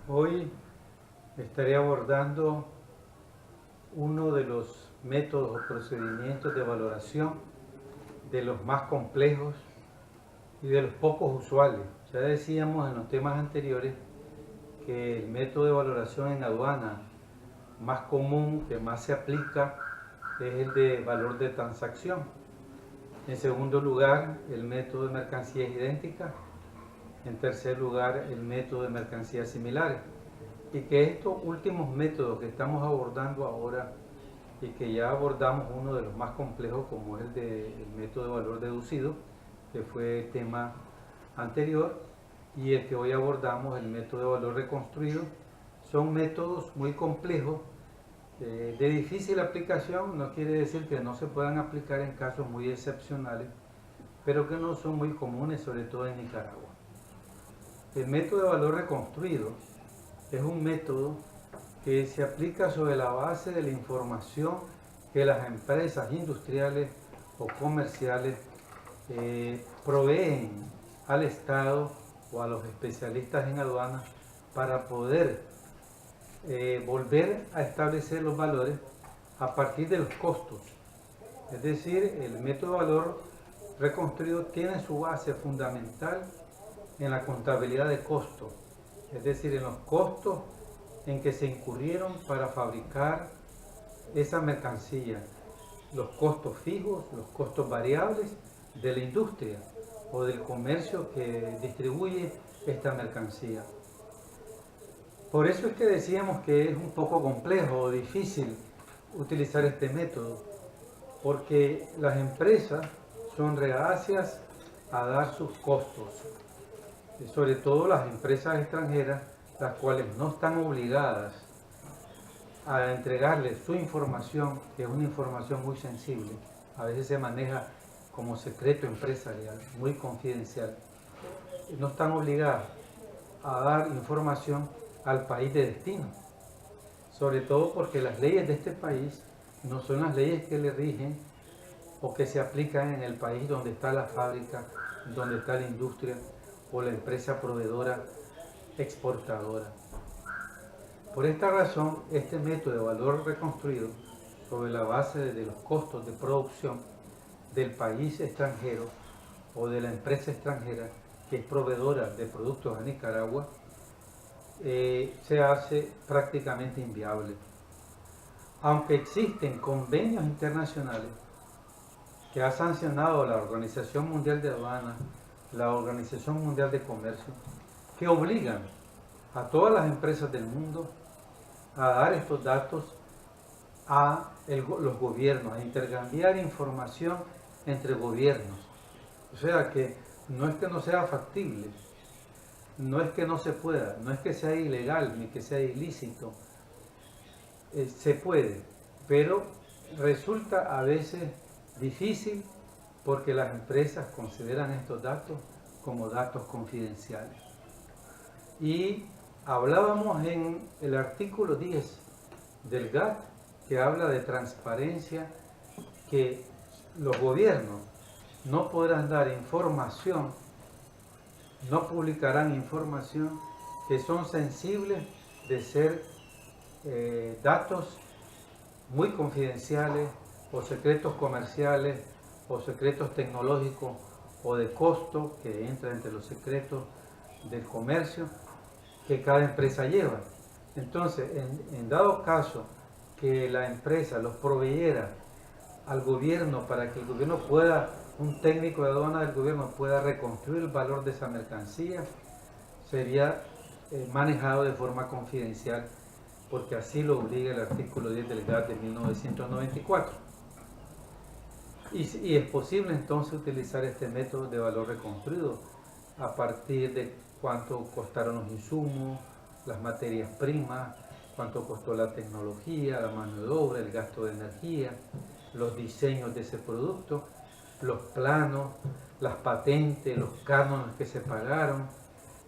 Hoy estaré abordando uno de los métodos o procedimientos de valoración de los más complejos y de los pocos usuales. Ya decíamos en los temas anteriores que el método de valoración en aduana más común, que más se aplica, es el de valor de transacción. En segundo lugar, el método de mercancías idénticas. En tercer lugar, el método de mercancías similares. Y que estos últimos métodos que estamos abordando ahora y que ya abordamos uno de los más complejos, como es el método de valor deducido, que fue el tema anterior, y el que hoy abordamos, el método de valor reconstruido, son métodos muy complejos, de difícil aplicación. No quiere decir que no se puedan aplicar en casos muy excepcionales, pero que no son muy comunes, sobre todo en Nicaragua. El método de valor reconstruido es un método que se aplica sobre la base de la información que las empresas industriales o comerciales proveen al Estado o a los especialistas en aduanas para poder volver a establecer los valores a partir de los costos. Es decir, el método de valor reconstruido tiene su base fundamental en la contabilidad de costos, es decir, en los costos en que se incurrieron para fabricar esa mercancía, los costos fijos, los costos variables de la industria o del comercio que distribuye esta mercancía. Por eso es que decíamos que es un poco complejo o difícil utilizar este método, porque las empresas son reacias a dar sus costos, sobre todo las empresas extranjeras, las cuales no están obligadas a entregarles su información, que es una información muy sensible, a veces se maneja como secreto empresarial, muy confidencial. No están obligadas a dar información al país de destino, sobre todo porque las leyes de este país no son las leyes que le rigen o que se aplican en el país donde está la fábrica, donde está la industria o la empresa proveedora exportadora. Por esta razón, este método de valor reconstruido sobre la base de los costos de producción del país extranjero o de la empresa extranjera que es proveedora de productos a Nicaragua, se hace prácticamente inviable. Aunque existen convenios internacionales que ha sancionado la Organización Mundial de Aduanas, la Organización Mundial de Comercio, que obligan a todas las empresas del mundo a dar estos datos a los gobiernos, a intercambiar información entre gobiernos. O sea que no es que no sea factible, no es que no se pueda, no es que sea ilegal ni que sea ilícito, se puede, pero resulta a veces difícil porque las empresas consideran estos datos como datos confidenciales. Y hablábamos en el artículo 10 del GATT, que habla de transparencia, que los gobiernos no podrán dar información, no publicarán información que son sensibles de ser datos muy confidenciales o secretos comerciales o secretos tecnológicos o de costo, que entra entre los secretos del comercio que cada empresa lleva. Entonces, en dado caso que la empresa los proveyera al gobierno para que el gobierno pueda, un técnico de aduana del gobierno pueda reconstruir el valor de esa mercancía, sería manejado de forma confidencial, porque así lo obliga el artículo 10 del GATT de 1994. Y es posible entonces utilizar este método de valor reconstruido a partir de cuánto costaron los insumos, las materias primas, cuánto costó la tecnología, la mano de obra, el gasto de energía, los diseños de ese producto, los planos, las patentes, los cánones que se pagaron,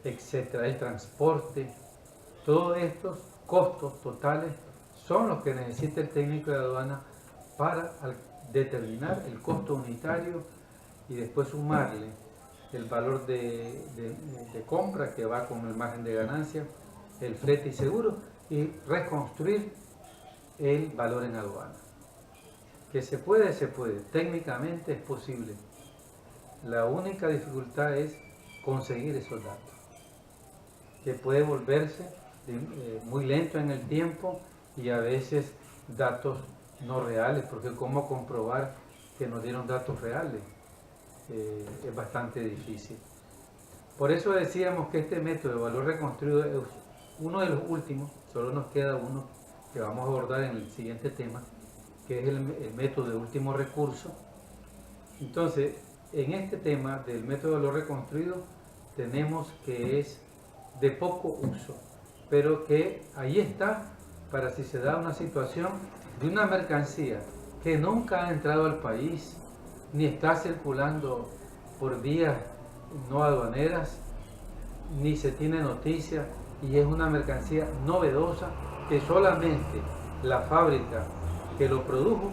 etcétera, el transporte. Todos estos costos totales son los que necesita el técnico de aduana para determinar el costo unitario y después sumarle el valor de compra que va con el margen de ganancia el flete y seguro y reconstruir el valor en aduana. Que se puede, técnicamente es posible. La única dificultad es conseguir esos datos, que puede volverse muy lento en el tiempo y a veces datos no reales, porque cómo comprobar que nos dieron datos reales es bastante difícil. Por eso decíamos que este método de valor reconstruido es uno de los últimos, solo nos queda uno que vamos a abordar en el siguiente tema, que es el método de último recurso. Entonces, en este tema del método de valor reconstruido tenemos que es de poco uso, pero que ahí está para si se da una situación de una mercancía que nunca ha entrado al país ni está circulando por vías no aduaneras, ni se tiene noticia, y es una mercancía novedosa que solamente la fábrica que lo produjo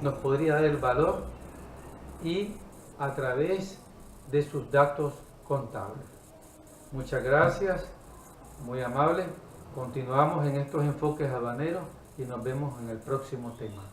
nos podría dar el valor y a través de sus datos contables. Muchas gracias, muy amable. Continuamos en estos enfoques aduaneros y nos vemos en el próximo tema.